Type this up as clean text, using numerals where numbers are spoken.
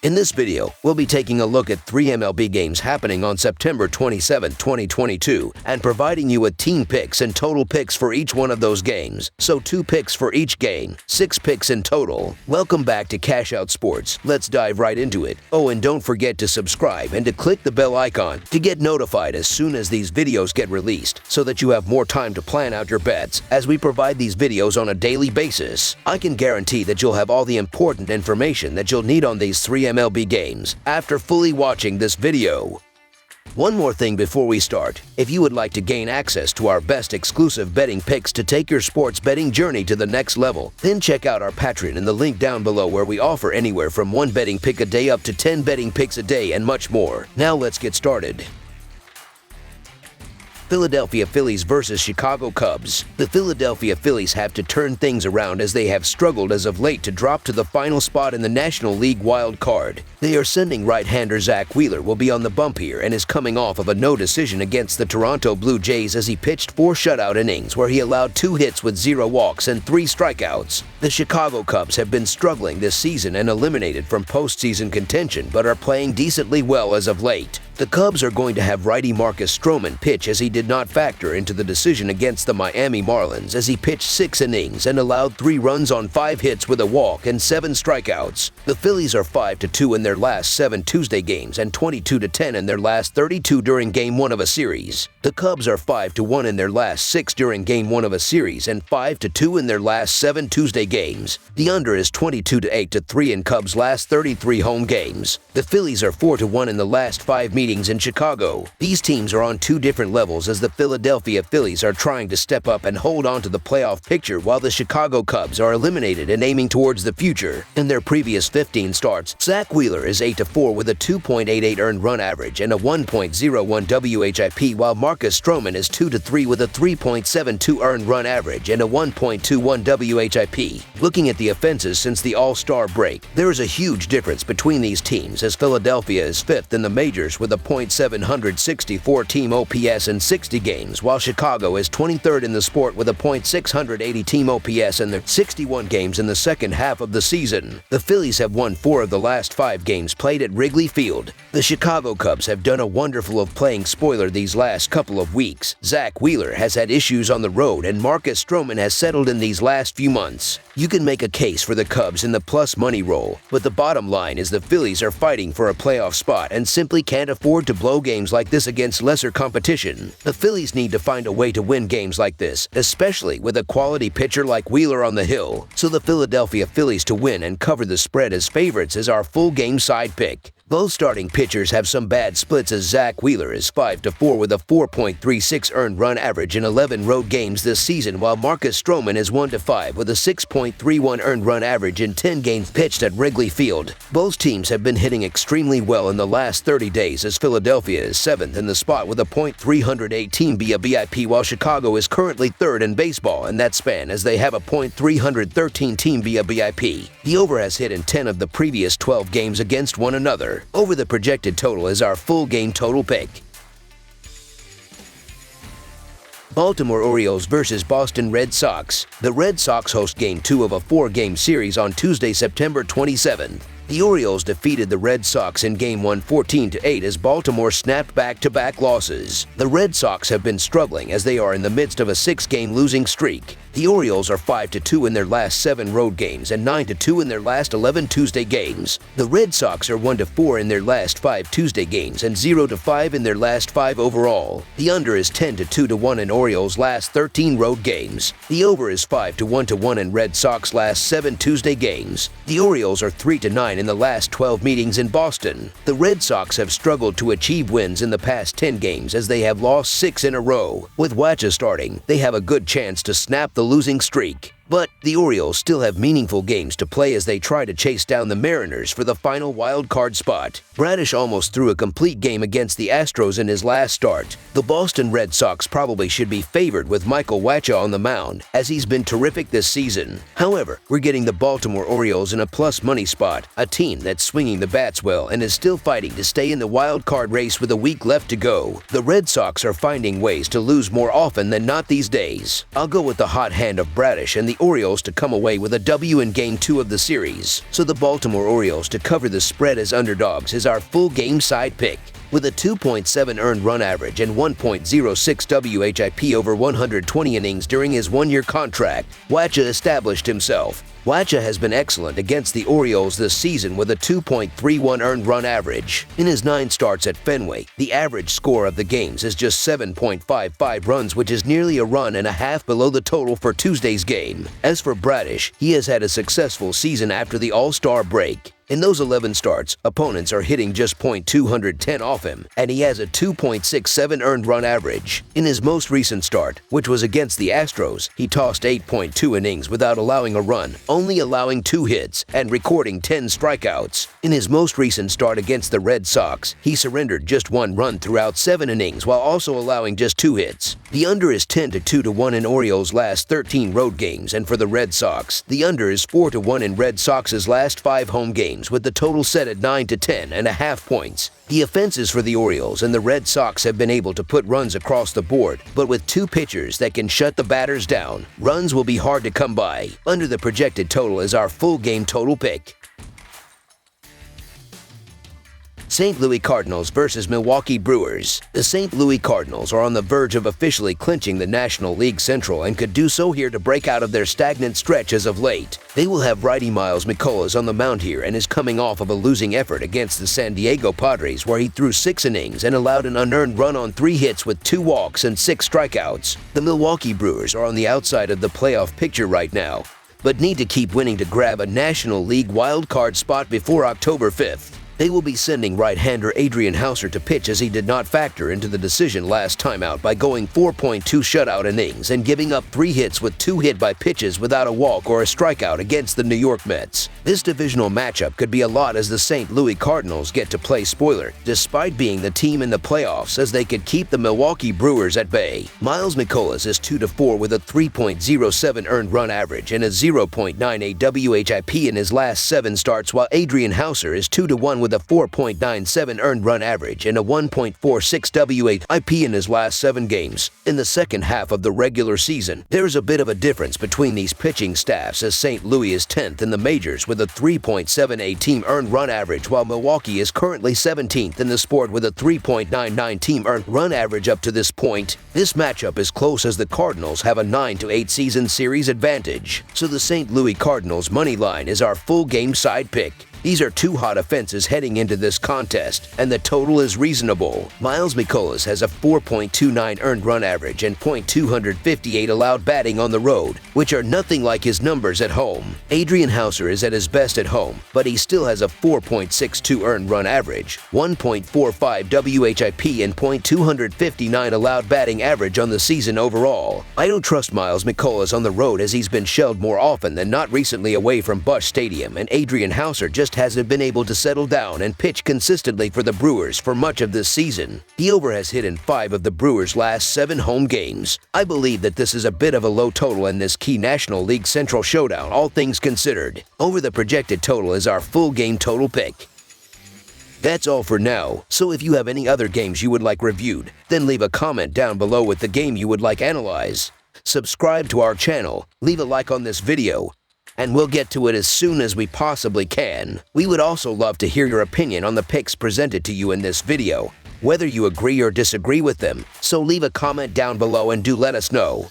In this video, we'll be taking a look at 3 MLB games happening on September 27, 2022, and providing you with team picks and total picks for each one of those games. So 2 picks for each game, 6 picks in total. Welcome back to Cash Out Sports. Let's dive right into it. Oh, and don't forget to subscribe and to click the bell icon to get notified as soon as these videos get released, so that you have more time to plan out your bets as we provide these videos on a daily basis. I can guarantee that you'll have all the important information that you'll need on these 3 MLB games after fully watching this video. One more thing before we start. If you would like to gain access to our best exclusive betting picks to take your sports betting journey to the next level, then check out our Patreon in the link down below, where we offer anywhere from 1 betting pick a day up to 10 betting picks a day and much more. Now let's get started. Philadelphia Phillies versus Chicago Cubs. The Philadelphia Phillies have to turn things around, as they have struggled as of late to drop to the final spot in the National League wild card. They are sending right-hander Zack Wheeler will be on the bump here, and is coming off of a no decision against the Toronto Blue Jays as he pitched 4 shutout innings where he allowed 2 hits with 0 walks and 3 strikeouts. The Chicago Cubs have been struggling this season and eliminated from postseason contention, but are playing decently well as of late. The Cubs are going to have righty Marcus Stroman pitch, as he did not factor into the decision against the Miami Marlins, as he pitched 6 innings and allowed 3 runs on 5 hits with a walk and 7 strikeouts. The Phillies are 5-2 in their last 7 Tuesday games and 22-10 in their last 32 during Game 1 of a series. The Cubs are 5-1 in their last 6 during Game 1 of a series and 5-2 in their last 7 Tuesday games. The under is 22-8-3 in Cubs' last 33 home games. The Phillies are 4-1 in the last 5 meetings in Chicago. These teams are on 2 different levels, as the Philadelphia Phillies are trying to step up and hold on to the playoff picture, while the Chicago Cubs are eliminated and aiming towards the future. In their previous 15 starts, Zack Wheeler is 8-4 with a 2.88 earned run average and a 1.01 WHIP, while Marcus Stroman is 2-3 with a 3.72 earned run average and a 1.21 WHIP. Looking at the offenses since the All-Star break, there is a huge difference between these teams, as Philadelphia is 5th in the majors with a .764 team OPS in 60 games, while Chicago is 23rd in the sport with a .680 team OPS in their 61 games in the second half of the season. The Phillies have won 4 of the last 5 games played at Wrigley Field. The Chicago Cubs have done a wonderful of playing spoiler these last couple of weeks. Zack Wheeler has had issues on the road, and Marcus Stroman has settled in these last few months. You can make a case for the Cubs in the plus money role, but the bottom line is the Phillies are fighting for a playoff spot and simply can't afford to blow games like this against lesser competition. The Phillies need to find a way to win games like this, especially with a quality pitcher like Wheeler on the hill. So the Philadelphia Phillies to win and cover the spread as favorites is our full game side pick. Both starting pitchers have some bad splits, as Zack Wheeler is 5-4 with a 4.36 earned run average in 11 road games this season, while Marcus Stroman is 1-5 with a 6.31 earned run average in 10 games pitched at Wrigley Field. Both teams have been hitting extremely well in the last 30 days, as Philadelphia is 7th in the spot with a .308 team BIP, while Chicago is currently 3rd in baseball in that span, as they have a .313 team BIP. The over has hit in 10 of the previous 12 games against one another. Over the projected total is our full game total pick. Baltimore Orioles versus Boston Red Sox. The Red Sox host Game 2 of a 4-game series on Tuesday, September 27th. The Orioles defeated the Red Sox in Game 1 14-8 as Baltimore snapped back-to-back losses. The Red Sox have been struggling, as they are in the midst of a 6-game losing streak. The Orioles are 5-2 in their last 7 road games and 9-2 in their last 11 Tuesday games. The Red Sox are 1-4 in their last 5 Tuesday games and 0-5 in their last 5 overall. The under is 10-2-1 in Orioles' last 13 road games. The over is 5-1 in Red Sox' last 7 Tuesday games. The Orioles are 3-9 in the last 12 meetings in Boston. The Red Sox have struggled to achieve wins in the past 10 games, as they have lost 6 in a row. With Wacha starting, they have a good chance to snap the losing streak. But the Orioles still have meaningful games to play as they try to chase down the Mariners for the final wild card spot. Bradish almost threw a complete game against the Astros in his last start. The Boston Red Sox probably should be favored with Michael Wacha on the mound, as he's been terrific this season. However, we're getting the Baltimore Orioles in a plus money spot, a team that's swinging the bats well and is still fighting to stay in the wild card race with a week left to go. The Red Sox are finding ways to lose more often than not these days. I'll go with the hot hand of Bradish and the Orioles to come away with a W in Game 2 of the series, so the Baltimore Orioles to cover the spread as underdogs is our full game side pick. With a 2.7 earned run average and 1.06 WHIP over 120 innings during his one-year contract, Wacha established himself. Wacha has been excellent against the Orioles this season with a 2.31 earned run average. In his 9 starts at Fenway, the average score of the games is just 7.55 runs, which is nearly a run and a half below the total for Tuesday's game. As for Bradish, he has had a successful season after the All-Star break. In those 11 starts, opponents are hitting just .210 off him, and he has a 2.67 earned run average. In his most recent start, which was against the Astros, he tossed 8.2 innings without allowing a run, only allowing 2 hits and recording 10 strikeouts. In his most recent start against the Red Sox, he surrendered just 1 run throughout 7 innings while also allowing just 2 hits. The under is 10 to 2-1 in Orioles' last 13 road games, and for the Red Sox, the under is 4-1 in Red Sox's last 5 home games, with the total set at 9 to 10.5 points. The offenses for the Orioles and the Red Sox have been able to put runs across the board, but with 2 pitchers that can shut the batters down, runs will be hard to come by. Under the projected total is our full game total pick. St. Louis Cardinals versus Milwaukee Brewers. The St. Louis Cardinals are on the verge of officially clinching the National League Central and could do so here to break out of their stagnant stretch as of late. They will have righty Miles Mikolas on the mound here and is coming off of a losing effort against the San Diego Padres, where he threw 6 innings and allowed an unearned run on 3 hits with 2 walks and 6 strikeouts. The Milwaukee Brewers are on the outside of the playoff picture right now, but need to keep winning to grab a National League wild card spot before October 5th. They will be sending right-hander Adrian Houser to pitch, as he did not factor into the decision last time out by going 4.2 shutout innings and giving up 3 hits with 2 hit by pitches without a walk or a strikeout against the New York Mets. This divisional matchup could be a lot as the St. Louis Cardinals get to play spoiler, despite being the team in the playoffs, as they could keep the Milwaukee Brewers at bay. Miles Mikolas is 2-4 with a 3.07 earned run average and a 0.98 WHIP in his last 7 starts, while Adrian Houser is 2-1 with a 4.97 earned run average and a 1.46 WHIP in his last 7 games. In the second half of the regular season, there is a bit of a difference between these pitching staffs, as St. Louis is 10th in the majors with a 3.78 team earned run average, while Milwaukee is currently 17th in the sport with a 3.99 team earned run average up to this point. This matchup is close as the Cardinals have a 9-8 season series advantage, so the St. Louis Cardinals money line is our full game side pick. These are 2 hot offenses heading into this contest, and the total is reasonable. Miles Mikolas has a 4.29 earned run average and .258 allowed batting on the road, which are nothing like his numbers at home. Adrian Houser is at his best at home, but he still has a 4.62 earned run average, 1.45 WHIP, and .259 allowed batting average on the season overall. I don't trust Miles Mikolas on the road, as he's been shelled more often than not recently away from Busch Stadium, and Adrian Houser just hasn't been able to settle down and pitch consistently for the Brewers for much of this season. The over has hit in 5 of the Brewers' last 7 home games. I believe that this is a bit of a low total in this key National League Central showdown, all things considered. Over the projected total is our full game total pick. That's all for now, so if you have any other games you would like reviewed, then leave a comment down below with the game you would like analyzed. Subscribe to our channel, leave a like on this video, and we'll get to it as soon as we possibly can. We would also love to hear your opinion on the picks presented to you in this video, whether you agree or disagree with them, so leave a comment down below and do let us know.